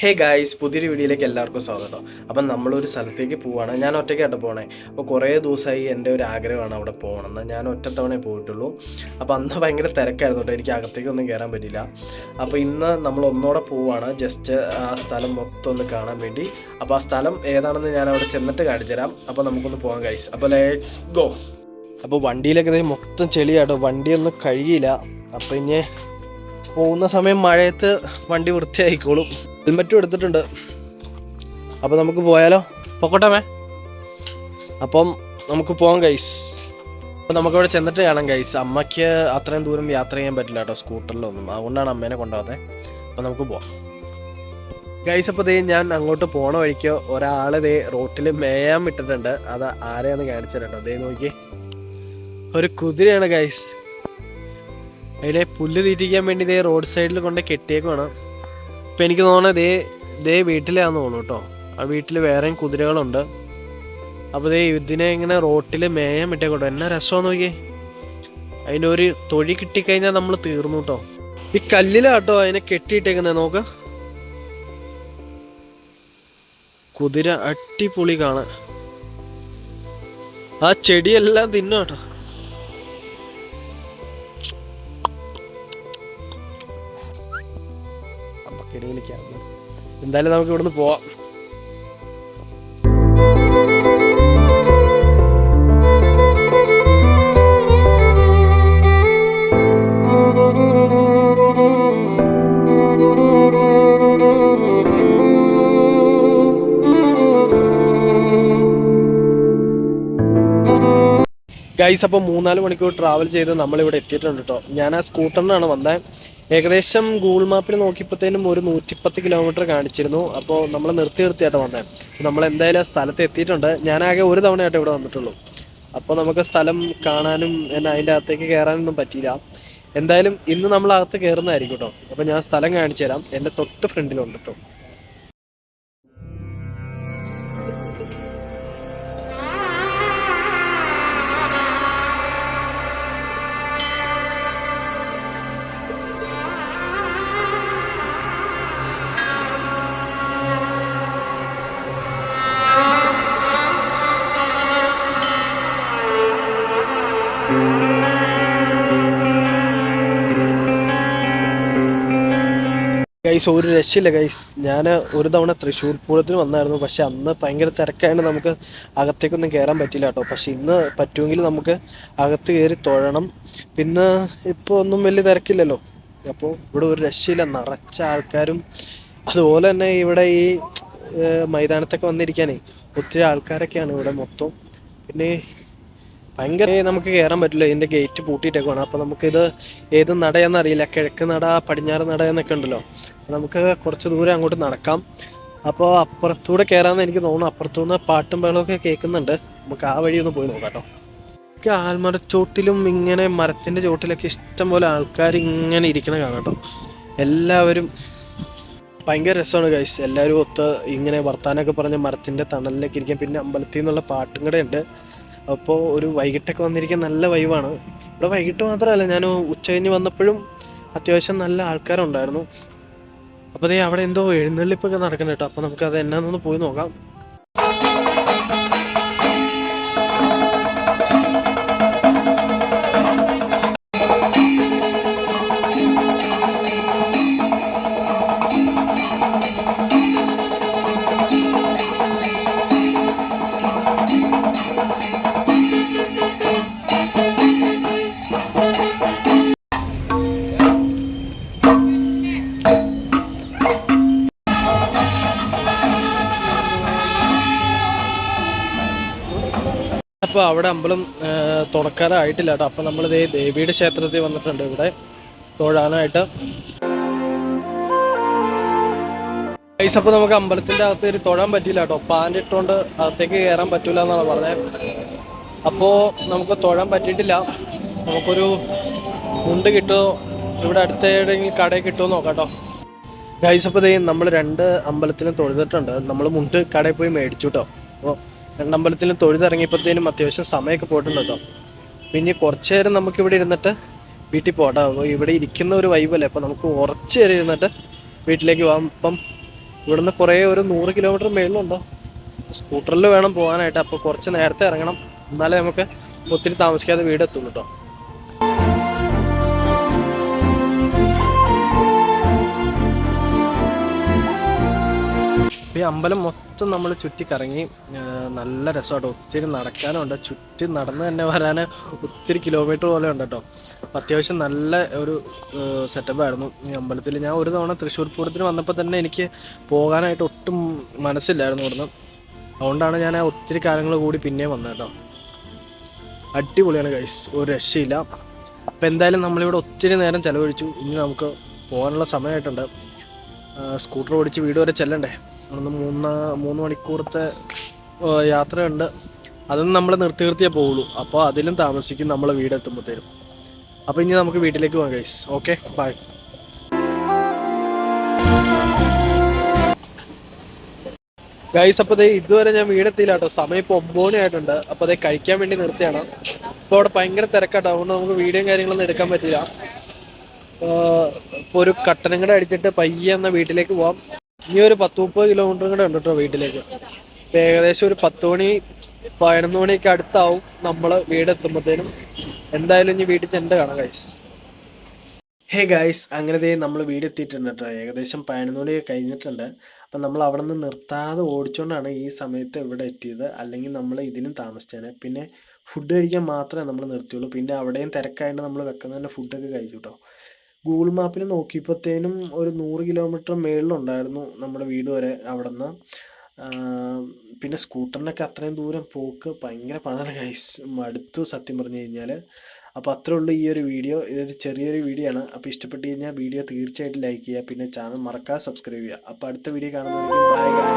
Hey guys, പുതിയൊരു വീഡിയോയിലേക്ക് എല്ലാവർക്കും സ്വാഗതം. അപ്പം നമ്മളൊരു സ്ഥലത്തേക്ക് പോവുകയാണ്. ഞാൻ ഒറ്റയ്ക്കായിട്ട് പോകണേ. അപ്പോൾ കുറേ ദിവസമായി എൻ്റെ ഒരു ആഗ്രഹമാണ് അവിടെ പോകണമെന്ന്. ഞാൻ ഒറ്റത്തവണേ പോയിട്ടുള്ളൂ. അപ്പോൾ അന്ന് ഭയങ്കര തിരക്കായിരുന്നു കേട്ടോ, എനിക്ക് അകത്തേക്കൊന്നും കയറാൻ പറ്റില്ല. അപ്പോൾ ഇന്ന് നമ്മൾ ഒന്നുകൂടെ പോവുകയാണ്, ജസ്റ്റ് ആ സ്ഥലം മൊത്തം ഒന്ന് കാണാൻ വേണ്ടി. അപ്പോൾ ആ സ്ഥലം ഏതാണെന്ന് ഞാൻ അവിടെ ചെന്നിട്ട് കാണിച്ചു തരാം. അപ്പോൾ നമുക്കൊന്ന് പോകാം ഗായ്സ്. അപ്പോൾ ലെറ്റ്സ് ഗോ. അപ്പോൾ വണ്ടിയിലൊക്കെ മൊത്തം ചെളിയാട്ടോ, വണ്ടിയൊന്നും കഴുകിയില്ല. അപ്പോൾ ഇനി പോകുന്ന സമയം മഴയത്ത് വണ്ടി വൃത്തിയായിക്കോളും. ഹെൽമെറ്റും എടുത്തിട്ടുണ്ട്. അപ്പോൾ നമുക്ക് പോയാലോ? പൊക്കോട്ടമേ. അപ്പം നമുക്ക് പോകാം ഗൈസ്. അപ്പോൾ നമുക്കിവിടെ ചെന്നിട്ട് കാണാം ഗൈസ്. അമ്മയ്ക്ക് അത്രയും ദൂരം യാത്ര ചെയ്യാൻ പറ്റില്ല കേട്ടോ സ്കൂട്ടറിലൊന്നും, അതുകൊണ്ടാണ് അമ്മേനെ കൊണ്ടുപോകാതെ. അപ്പോൾ നമുക്ക് പോവാം ഗൈസ്. അപ്പോൾ ഞാൻ അങ്ങോട്ട് പോണ വഴിക്ക് ഒരാൾ റോട്ടിൽ മേയാൻ വിട്ടിട്ടുണ്ട്. അത് ആരെയാന്ന് കാണിച്ചു തരാം കേട്ടോ. നോക്കി, ഒരു കുതിരയാണ് ഗൈസ്. അതിലെ പുല്ല് തീറ്റിക്കാൻ വേണ്ടി റോഡ് സൈഡിൽ കൊണ്ട് കെട്ടിയേക്കുവാണ്. ഇപ്പം എനിക്ക് തോന്നുന്നത് വീട്ടിലാന്ന് തോന്നുന്നു കേട്ടോ. ആ വീട്ടിൽ വേറെയും കുതിരകളുണ്ട്. അപ്പോൾ ഇതിനെ ഇങ്ങനെ റോട്ടിൽ മേയാൻ വിട്ടേക്കോട്ടോ. എന്നാ രസമാണെന്ന് നോക്കിയേ. അതിൻ്റെ ഒരു തൊഴി കിട്ടിക്കഴിഞ്ഞാൽ നമ്മൾ തീർന്നു കേട്ടോ. ഈ കല്ലിലാട്ടോ അതിനെ കെട്ടിയിട്ടേക്കുന്നത്. നോക്ക, കുതിര അടിപൊളി കാണാൻ. ആ ചെടിയെല്ലാം തിന്നു കേട്ടോ. എന്തായാലും നമുക്ക് ഇവിടുന്ന് പോവാം. ഗൈസ്, അപ്പോൾ 3-4 മണിക്കൂർ ട്രാവൽ ചെയ്ത് നമ്മളിവിടെ എത്തിയിട്ടുണ്ട് കേട്ടോ. ഞാൻ ആ സ്കൂട്ടറിനാണ് വന്നത്. ഏകദേശം ഗൂഗിൾ മാപ്പിൽ നോക്കിയപ്പോഴത്തേനും ഒരു 110 കിലോമീറ്റർ കാണിച്ചിരുന്നു. അപ്പോൾ നമ്മൾ നിർത്തിയായിട്ട് വന്നത്. നമ്മൾ എന്തായാലും ആ സ്ഥലത്ത് എത്തിയിട്ടുണ്ട്. ഞാനാകെ ഒരു തവണയായിട്ട് ഇവിടെ വന്നിട്ടുള്ളൂ. അപ്പോൾ നമുക്ക് സ്ഥലം കാണാനും അതിൻ്റെ അകത്തേക്ക് കയറാനൊന്നും പറ്റിയില്ല. എന്തായാലും ഇന്ന് നമ്മൾ അകത്ത് കയറുന്നതായിരിക്കും കേട്ടോ. അപ്പോൾ ഞാൻ സ്ഥലം കാണിച്ചു തരാം. എൻ്റെ തൊട്ട് ഫ്രണ്ടിലുണ്ട് കേട്ടോ. ഗൈസ്, ഒരു രക്ഷയില്ല ഗൈസ്. ഞാൻ ഒരു തവണ തൃശ്ശൂർ പൂരത്തിന് വന്നായിരുന്നു. പക്ഷെ അന്ന് ഭയങ്കര തിരക്കായതുകൊണ്ട് നമുക്ക് അകത്തേക്കൊന്നും കയറാൻ പറ്റില്ല കേട്ടോ. പക്ഷെ ഇന്ന് പറ്റുമെങ്കിൽ നമുക്ക് അകത്ത് കയറി തൊഴണം. പിന്നെ ഇപ്പോൾ ഒന്നും വലിയ തിരക്കില്ലല്ലോ. അപ്പോൾ ഇവിടെ ഒരു രക്ഷയില്ല, നിറച്ച ആൾക്കാരും. അതുപോലെ തന്നെ ഇവിടെ ഈ മൈതാനത്തൊക്കെ വന്നിരിക്കാനേ ഒത്തിരി ആൾക്കാരൊക്കെയാണ് ഇവിടെ മൊത്തം. പിന്നെ ഭയങ്കര നമുക്ക് കയറാൻ പറ്റില്ല, ഇതിൻ്റെ ഗേറ്റ് പൂട്ടിയിട്ടേക്കുവാണ്. അപ്പോൾ നമുക്കിത് ഏത് നടയെന്നറിയില്ല. കിഴക്ക് നട, പടിഞ്ഞാറ് നട എന്നൊക്കെ ഉണ്ടല്ലോ. നമുക്ക് കുറച്ച് ദൂരം അങ്ങോട്ട് നടക്കാം. അപ്പോൾ അപ്പുറത്തൂടെ കയറാമെന്ന് എനിക്ക് തോന്നുന്നു. അപ്പുറത്തുനിന്ന് പാട്ടും ബഹളമൊക്കെ കേൾക്കുന്നുണ്ട്. നമുക്ക് ആ വഴി ഒന്ന് പോയി നോക്കാം കേട്ടോ. എനിക്ക് ആൽമരച്ചോട്ടിലും ഇങ്ങനെ മരത്തിൻ്റെ ചോട്ടിലൊക്കെ ഇഷ്ടം പോലെ ആൾക്കാർ ഇങ്ങനെ ഇരിക്കണ കാണാം കേട്ടോ. എല്ലാവരും ഭയങ്കര രസമാണ് ഗൈസ്. എല്ലാവരും ഒത്ത് ഇങ്ങനെ വർത്താനമൊക്കെ പറഞ്ഞ് മരത്തിൻ്റെ തണലിലേക്ക് ഇരിക്കാം. പിന്നെ അമ്പലത്തിൽ നിന്നുള്ള പാട്ടും കൂടെ ഉണ്ട്. അപ്പോൾ ഒരു വൈകിട്ടൊക്കെ വന്നിരിക്കാൻ നല്ല വൈവാണ്. ഇവിടെ വൈകിട്ട് മാത്രമല്ല, ഞാൻ ഉച്ച കഴിഞ്ഞ് വന്നപ്പോഴും അത്യാവശ്യം നല്ല ആൾക്കാരുണ്ടായിരുന്നു. അപ്പോൾ അവിടെ എന്തോ എഴുന്നള്ളിപ്പൊക്കെ നടക്കണം കേട്ടോ. അപ്പോൾ നമുക്ക് അത് എന്നാന്നൊന്ന് പോയി നോക്കാം. അപ്പോൾ അവിടെ അമ്പലം തുറക്കാറായിട്ടില്ല കേട്ടോ. അപ്പോൾ നമ്മൾ ദേവിയുടെ ക്ഷേത്രത്തിൽ വന്നിട്ടുണ്ട് ഇവിടെ തൊഴാനായിട്ട്. അപ്പോൾ നമുക്ക് അമ്പലത്തിൻ്റെ അകത്ത് കയറി തൊഴാൻ പറ്റിയില്ല കേട്ടോ. പാൻ്റ് ഇട്ടുകൊണ്ട് അകത്തേക്ക് കയറാൻ പറ്റില്ല എന്നാണ് പറഞ്ഞത്. അപ്പോൾ നമുക്ക് തൊഴാൻ പറ്റിയിട്ടില്ല. നമുക്കൊരു മുണ്ട് കിട്ടുമോ, ഇവിടെ അടുത്ത ഏതെങ്കിലും കടയിൽ കിട്ടുമോ നോക്കാം കേട്ടോ. ഗൈസ്, അപ്പോൾ നമ്മൾ 2 അമ്പലത്തിലും തൊഴുതിട്ടുണ്ട്. നമ്മൾ മുണ്ട് കടയിൽ പോയി മേടിച്ചു കേട്ടോ. അപ്പോൾ 2 അമ്പലത്തിലും തൊഴുതിറങ്ങിയപ്പോഴത്തേനും അത്യാവശ്യം സമയമൊക്കെ പോയിട്ടുണ്ട് കേട്ടോ. പിന്നെ കുറച്ച് നേരം നമുക്കിവിടെ ഇരുന്നിട്ട് വീട്ടിൽ പോകട്ടോ. അപ്പോൾ ഇവിടെ ഇരിക്കുന്ന ഒരു വൈബല്ലേ. അപ്പോൾ നമുക്ക് കുറച്ച് നേരം ഇരുന്നിട്ട് വീട്ടിലേക്ക് പോകാം. അപ്പം ഇവിടുന്ന് കുറേ ഒരു 100 കിലോമീറ്റർ മേളിലുണ്ടോ. സ്കൂട്ടറിൽ വേണം പോകാനായിട്ട്. അപ്പോൾ കുറച്ച് നേരത്തെ ഇറങ്ങണം, എന്നാലേ നമുക്ക് ഒത്തിരി താമസിക്കാതെ വീടെത്തുള്ളൂ കേട്ടോ. ഈ അമ്പലം മൊത്തം നമ്മൾ ചുറ്റിക്കറങ്ങി. നല്ല രസമാട്ടോ. ഒത്തിരി നടക്കാനുണ്ട്. ചുറ്റി നടന്ന് തന്നെ വരാൻ ഒത്തിരി കിലോമീറ്റർ പോലെ ഉണ്ട് കേട്ടോ. അത്യാവശ്യം നല്ല ഒരു സെറ്റപ്പായിരുന്നു ഈ അമ്പലത്തിൽ. ഞാൻ ഒരു തവണ തൃശ്ശൂർ പൂരത്തിന് വന്നപ്പോൾ തന്നെ എനിക്ക് പോകാനായിട്ട് ഒട്ടും മനസ്സില്ലായിരുന്നു ഇവിടുന്ന്. അതുകൊണ്ടാണ് ഞാൻ ഒത്തിരി കാലങ്ങൾ കൂടി പിന്നെയും വന്നത് കേട്ടോ. അടിപൊളിയാണ് ഗൈസ്, ഒരു രക്ഷയില്ല. അപ്പം എന്തായാലും നമ്മളിവിടെ ഒത്തിരി നേരം ചിലവഴിച്ചു. ഇനി നമുക്ക് പോകാനുള്ള സമയമായിട്ടുണ്ട്. സ്കൂട്ടർ ഓടിച്ച് വീട് വരെ ചെല്ലണ്ടേ. അന്ന് 3 മണിക്കൂറത്തെ യാത്രയുണ്ട്. അതൊന്നും നമ്മൾ നിർത്തിയേ പോവുള്ളൂ. അപ്പോൾ അതിലും താമസിക്കും നമ്മൾ വീടെത്തുമ്പോഴത്തേനും. അപ്പോൾ ഇനി നമുക്ക് വീട്ടിലേക്ക് പോകാം ഗൈസ്. Okay, by. ഗൈസ്, അപ്പോൾ ഇതുവരെ ഞാൻ വീടെത്തിയില്ല കേട്ടോ. സമയം ഇപ്പോൾ 9 മണി ആയിട്ടുണ്ട്. അപ്പോൾ കഴിക്കാൻ വേണ്ടി നിർത്തിയാണ്. അപ്പോൾ അവിടെ ഭയങ്കര തിരക്കാട്ടോ. അതുകൊണ്ട് നമുക്ക് വീഡിയോയും കാര്യങ്ങളൊന്നും എടുക്കാൻ പറ്റില്ല. ഇപ്പോൾ ഒരു കട്ടനും കൂടെ അടിച്ചിട്ട് പയ്യെ എന്നാൽ വീട്ടിലേക്ക് പോവാം. ഇനി ഒരു 10-30 കിലോമീറ്റർ കൂടെ ഉണ്ട് കേട്ടോ വീട്ടിലേക്ക്. ഇപ്പം ഏകദേശം ഒരു 10 മണി 11 മണിയൊക്കെ അടുത്താവും നമ്മൾ വീടെത്തുമ്പോഴത്തേനും. എന്തായാലും ഇനി വീട്ടിൽ ചെണ്ട് കാണാം ഗൈസ്. ഹേ ഗൈസ്, അങ്ങനെ നമ്മൾ വീടെത്തിയിട്ടുണ്ട് കേട്ടോ. ഏകദേശം 11 മണിയൊക്കെ കഴിഞ്ഞിട്ടുണ്ട്. അപ്പം നമ്മൾ അവിടെ നിന്ന് നിർത്താതെ ഓടിച്ചുകൊണ്ടാണ് ഈ സമയത്ത് ഇവിടെ എത്തിയത്. അല്ലെങ്കിൽ നമ്മൾ ഇതിലും താമസിച്ചേനെ. പിന്നെ ഫുഡ് കഴിക്കാൻ മാത്രമേ നമ്മൾ നിർത്തിയുള്ളൂ. പിന്നെ അവിടെയും തിരക്കായിട്ട് നമ്മൾ വെക്കുന്നതിൻ്റെ ഫുഡൊക്കെ കഴിച്ചു കേട്ടോ. ഗൂഗിൾ മാപ്പിൽ നോക്കിയപ്പോഴത്തേനും ഒരു 100 കിലോമീറ്റർ മേളിലുണ്ടായിരുന്നു നമ്മുടെ വീട് വരെ അവിടെ നിന്ന്. പിന്നെ സ്കൂട്ടറിനൊക്കെ അത്രയും ദൂരം പോക്ക് ഭയങ്കര പാടാണ് ഗൈസ്. മടുത്തു സത്യം പറഞ്ഞു കഴിഞ്ഞാൽ. അപ്പോൾ അത്രേ ഉള്ളൂ ഈ ഒരു വീഡിയോ. ഇതൊരു ചെറിയൊരു വീഡിയോ ആണ്. അപ്പോൾ ഇഷ്ടപ്പെട്ട് കഴിഞ്ഞാൽ വീഡിയോ തീർച്ചയായിട്ടും ലൈക്ക് ചെയ്യുക. പിന്നെ ചാനൽ മറക്കാതെ സബ്സ്ക്രൈബ് ചെയ്യുക. അപ്പോൾ അടുത്ത വീഡിയോ കാണുന്നതായിരിക്കും. ബൈ.